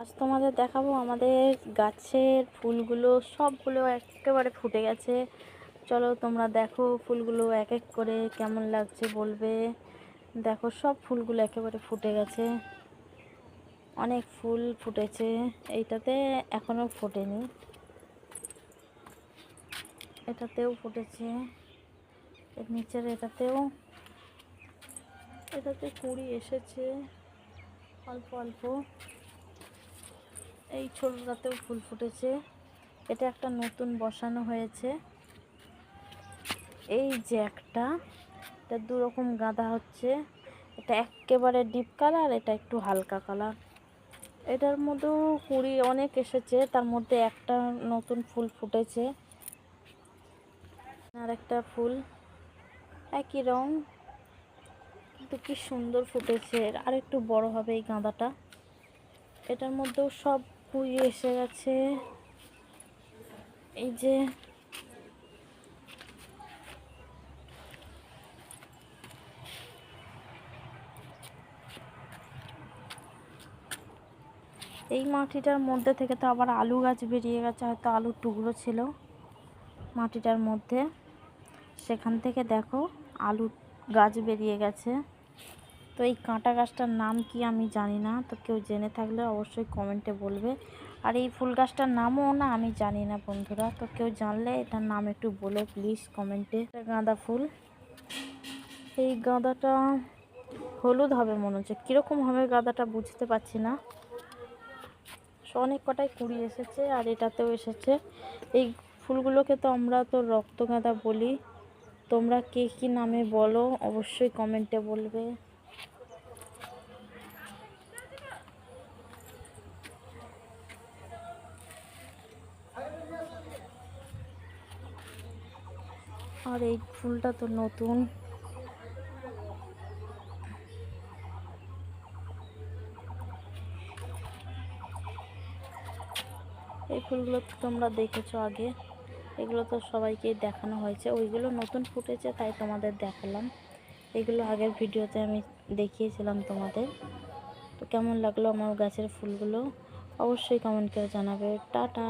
আজ তোমাদের দেখাবো আমাদের গাছের ফুলগুলো, সবগুলো একেবারে ফুটে গেছে। চলো তোমরা দেখো ফুলগুলো এক এক করে কেমন লাগছে বলবে। দেখো সব ফুলগুলো একেবারে ফুটে গেছে, অনেক ফুল ফুটেছে। এইটাতে এখনো ফোটেনি, এটাতেও ফুটেছে, এর নিচের এটাতে কুঁড়ি এসেছে অল্প অল্প। এই ছোটটাতেও ফুল ফুটেছে। এটা একটা নতুন বসানো হয়েছে। এই যে এটা দু রকম গাঁদা হচ্ছে, এটা একেবারে ডিপ কালার, এটা একটু হালকা কালার। এটার মধ্যেও কুঁড়ি অনেক এসেছে, তার মধ্যে একটা নতুন ফুল ফুটেছে। আর একটা ফুল একই রং, কিন্তু কি সুন্দর ফুটেছে। আর একটু বড় হবে এই গাঁদাটা। এটার মধ্যেও সব কুঁড়ি এসে গেছে। এই যে এই মাটিটার মধ্যে থেকে তো আবার আলু গাছ বেরিয়ে গেছে, হয়তো আলুর টুকরো ছিল মাটিটার মধ্যে, সেখান থেকে দেখো আলু গাছ বেরিয়ে গেছে। তো এই কাঁটা গাছটার নাম কি আমি জানি না, তো কেউ জেনে থাকলে অবশ্যই কমেন্টে বলবে। আর এই ফুল গাছটার নামও না আমি জানি না বন্ধুরা, তো কেউ জানলে এটার নাম একটু বলো প্লিজ কমেন্টে। গাঁদা ফুল, এই গাঁদাটা হলুদ হবে মনে হচ্ছে, কীরকম হবে গাঁদাটা বুঝতে পারছি না। অনেক কটাই কুঁড়ি এসেছে, আর এটাতেও এসেছে। এই ফুলগুলোকে তো আমরা তো রক্তগাঁদা বলি, তোমরা কে কী নামে বলো অবশ্যই কমেন্টে বলবে। আর এই ফুলটা তো নতুন। এই ফুলগুলো তো তোমরা দেখেছো আগে, এগুলো তো সবাইকেই দেখানো হয়েছে। ওইগুলো নতুন ফুটেছে তাই তোমাদের দেখালাম। এগুলো আগের ভিডিওতে আমি দেখিয়েছিলাম তোমাদের। তো কেমন লাগলো আমার গাছের ফুলগুলো অবশ্যই কমেন্ট করে জানাবে। টাটা।